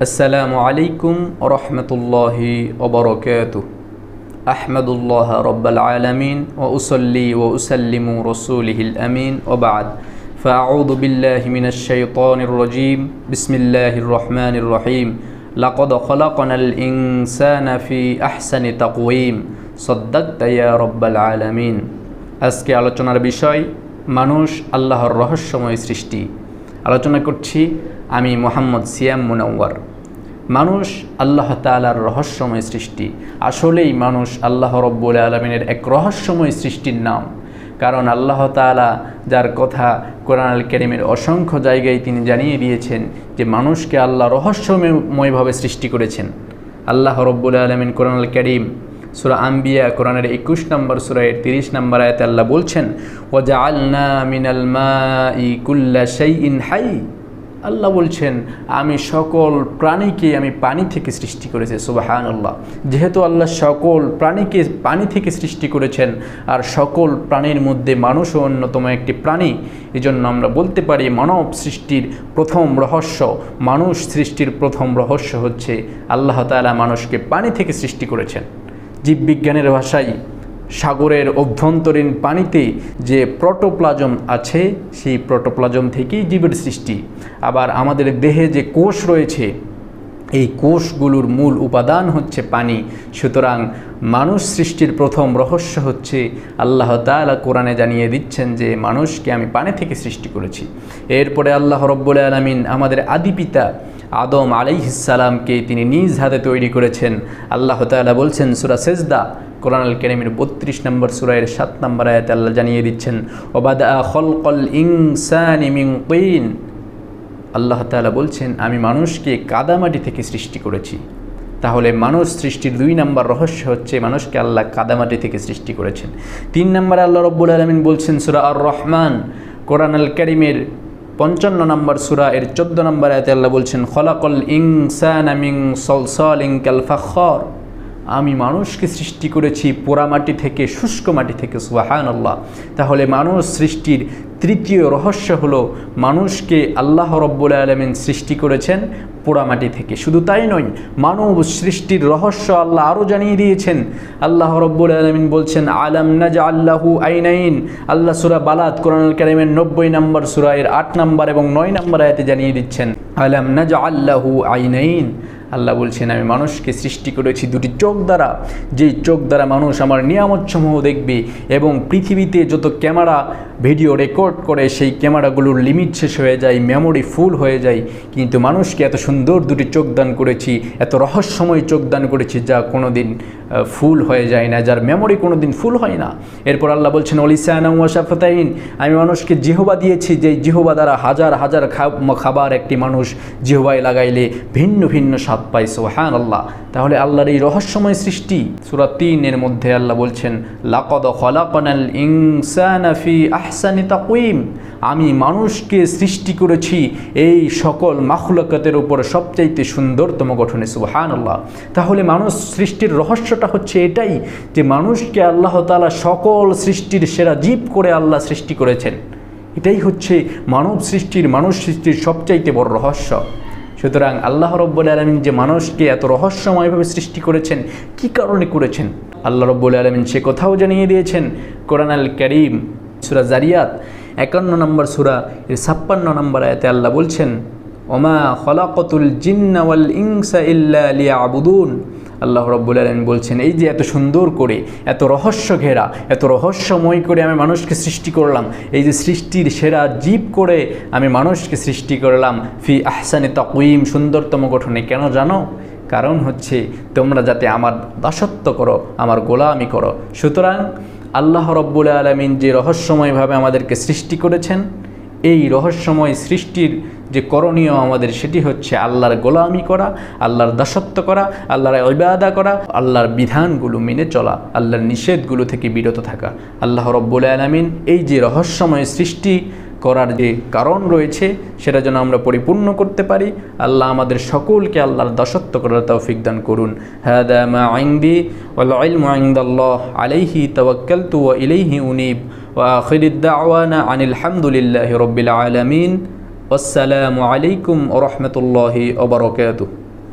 আসসালামু আলাইকুম ওয়া রাহমাতুল্লাহি ওয়া বারাকাতুহু। আহমাদুল্লাহ রাব্বাল আলামিন ওয়া উসাল্লি ওয়া উসাল্লিমু রাসূলিহিল আমিন ওয়া বা'দ। ফাআউযু বিল্লাহি মিনাশ শাইতানির রাজীম। বিসমিল্লাহির রহমানির রহিম। লাকাদ খালাকনাল ইনসানা ফি আহসানি তাকওয়িম। সাদ্দাকতা ইয়া রাব্বাল আলামিন। আজকে আলোচনার বিষয় মানুষ আল্লাহর রহস্যময় সৃষ্টি। আলোচনা করছি আমি মোহাম্মদ সিয়াম মুনাওয়ার। মানুষ আল্লাহ তাআলার রহস্যময় সৃষ্টি। আসলেই মানুষ আল্লাহ রব্বুল আলামিনের এক রহস্যময় সৃষ্টির নাম। কারণ আল্লাহ তাআলা যার কথা কোরআন আল কারীমের অসংখ্য জায়গায় তিনি জানিয়ে দিয়েছেন যে মানুষকে আল্লাহ রহস্যময়ভাবে সৃষ্টি করেছেন। আল্লাহ রব্বুল আলামিন কোরআন আল কারীম সূরা আম্বিয়া কোরআনের 21 নম্বর সূরার 30 নম্বর আয়াতে আল্লাহ বলছেন, ওয়া জাআলনা মিনাল মাই কুল্লা শাইইন হাই। আল্লাহ বলছেন আমি সকল প্রাণীকে আমি পানি থেকে সৃষ্টি করেছি। সুবহানাল্লাহ। যেহেতু আল্লাহ সকল প্রাণীকে পানি থেকে সৃষ্টি করেছেন আর সকল প্রাণীর মধ্যে মানুষও অন্যতম একটি প্রাণী, এজন্য আমরা বলতে পারি মানব সৃষ্টির প্রথম রহস্য, মানুষ সৃষ্টির প্রথম রহস্য হচ্ছে আল্লাহ তাআলা মানুষকে পানি থেকে সৃষ্টি করেছেন। জীববিজ্ঞানের ভাষায় সাগরের অভ্যন্তরীণ পানিতে যে প্রোটোপ্লাজম আছে সেই প্রোটোপ্লাজম থেকেই জীবের সৃষ্টি। আবার আমাদের দেহে যে কোষ রয়েছে এই কোষগুলোর মূল উপাদান হচ্ছে পানি। সুতরাং মানুষ সৃষ্টির প্রথম রহস্য হচ্ছে আল্লাহ তাআলা কোরআনে জানিয়ে দিচ্ছেন যে মানুষকে আমি পানি থেকে সৃষ্টি করেছি। এরপরে আল্লাহ রব্বুল আলামিন আমাদের আদি পিতা আদম আলাইহিস সালামকে তিনি নিজ হাতে তৈরি করেছেন। আল্লাহ তাআলা বলছেন সূরা সেজদা কোরআন আল কারীমের 32 নম্বর সূরার 7 নম্বর আয়াতে আল্লাহ জানিয়ে দিচ্ছেন, ওয়াবাদা খালকাল ইনসানি মিন তিন। আল্লাহ তাআলা বলছেন আমি মানুষকে কাদামাটি থেকে সৃষ্টি করেছি। তাহলে মানুষ সৃষ্টির 2 নম্বর রহস্য হচ্ছে মানুষকে আল্লাহ কাদামাটি থেকে সৃষ্টি করেছেন। 3 নম্বরে আল্লাহ রব্বুল আলামিন বলছেন সূরা আর রহমান কোরআন আল কারীমের 55 নম্বর সূরা এর 14 নম্বর আয়াতে আল্লাহ বলছেন, খলাকাল ইনসানা মিন সালসালিন কাল ফাখর। আমি মানুষকে সৃষ্টি করেছি পোড়ামাটি থেকে, শুষ্ক মাটি থেকে। সুবহানাল্লাহ। তাহলে মানুষ সৃষ্টির তৃতীয় রহস্য হলো মানুষকে আল্লাহ রব্বুল আলামিন সৃষ্টি করেছেন পোড়ামাটি থেকে। শুধু তাই নয়, মানব সৃষ্টির রহস্য আল্লাহ আরও জানিয়ে দিয়েছেন। আল্লাহ রব্বুল আলামিন বলছেন, আলাম নাজআল লাহু আইনাইন। আল্লাহ সূরা বালাদ কোরআন আল কারীমের 90 নম্বর সূরা এর 8 নম্বর এবং 9 নম্বর আয়াতে জানিয়ে দিচ্ছেন, আলাম নাজআল লাহু আইনাইন। আল্লাহ বলছেন আমি মানুষকে সৃষ্টি করেছি 2টি চোখ দ্বারা, যেই চোখ দ্বারা মানুষ আমার নিয়ামতসমূহ দেখবে এবং পৃথিবীতে যত ক্যামেরা ভিডিও রেকর্ড করে সেই ক্যামেরাগুলোর লিমিট শেষ হয়ে যায়, মেমোরি ফুল হয়ে যায়। কিন্তু মানুষকে এত সুন্দর 2টি চোখ দান করেছি, এত রহস্যময় চোখ দান করেছি যা কোনো দিন ফুল হয়ে যায় না, যার মেমোরি কোনো দিন ফুল হয় না। এরপর আল্লাহ বলছেন ওয়ালিসানা ওয়া শাফাতাইন। আমি মানুষকে জিহবা দিয়েছি, যেই জিহবা দ্বারা হাজার হাজার খাবার একটি মানুষ জিহবায় লাগাইলে ভিন্ন ভিন্ন স্বাদ পায়। সুবহানাল্লাহ। তাহলে আল্লাহর এই রহস্যময় সৃষ্টি। সূরা 3 এর মধ্যে আল্লাহ বলছেন, লাকাদ খালাকনাল ইনসানা ফি আহসানি তাকওয়িম। আমি মানুষকে সৃষ্টি করেছি এই সকল মাখলুকাতের উপর সবচাইতে সুন্দরতম গঠনে। সুবহানাল্লাহ। তাহলে মানুষ সৃষ্টির রহস্যটা হচ্ছে এটাই যে মানুষকে আল্লাহ তাআলা সকল সৃষ্টির সেরা জীব করে আল্লাহ সৃষ্টি করেছেন। এটাই হচ্ছে মানুষ সৃষ্টির সবচাইতে বড় রহস্য। সুতরাং আল্লাহ রব্বুল আলামিন যে মানুষকে এত রহস্যময়ভাবে সৃষ্টি করেছেন, কি কারণে করেছেন আল্লাহ রব্বুল আলামিন সে কথাও জানিয়ে দিয়েছেন কোরআন আল কারীম সূরা জারিয়াত 51 নম্বর সূরা এর 56 নম্বর আয়াতে আল্লাহ বলছেন, ওমা খলাকাতুল জিন্না ওয়াল ইনসা ইল্লা লিয়াবুদুন। আল্লাহ রব্বুল আলামিন বলছেন এই যে এত সুন্দর করে, এত রহস্য ঘেরা, এত রহস্যময় করে আমি মানুষকে সৃষ্টি করলাম, এই যে সৃষ্টির সেরা জীব করে আমি মানুষকে সৃষ্টি করলাম ফি আহসানি তাকওয়িম, সুন্দরতম গঠনে। কেন জানো? কারণ হচ্ছে তোমরা যাতে আমার দাসত্ব করো, আমার গোলামি করো। সুতরাং আল্লাহ রব্বুল আলামিন যে রহস্যময়ভাবে আমাদেরকে সৃষ্টি করেছেন, এই রহস্যময় সৃষ্টির যে করণীয় আমাদের সেটি হচ্ছে আল্লাহর গোলামি করা, আল্লাহর দাসত্ব করা, আল্লাহর ইবাদত করা, আল্লাহর বিধানগুলো মেনে চলা, আল্লাহর নিষেধগুলো থেকে বিরত থাকা। আল্লাহ রব্বুল আলামিন এই যে রহস্যময় সৃষ্টি করার যে কারণ রয়েছে সেটা যেন আমরা পরিপূর্ণ করতে পারি। আল্লাহ আমাদের সকলকে আল্লাহর দাসত্ব করার তৌফিক দান করুন। হাদা মা ইনদি ওয়াল ইলমু ইনদাল্লাহ আলাইহি তাওয়াক্কালতু ওয়া ইলাইহি উনীব ওয়া আখিরুদ দাওয়ানা আনিল হামদুলিল্লাহি রাব্বিল আলামিন। আসসালামু আলাইকুম ওয়া রাহমাতুল্লাহি ওয়া বারাকাতুহু।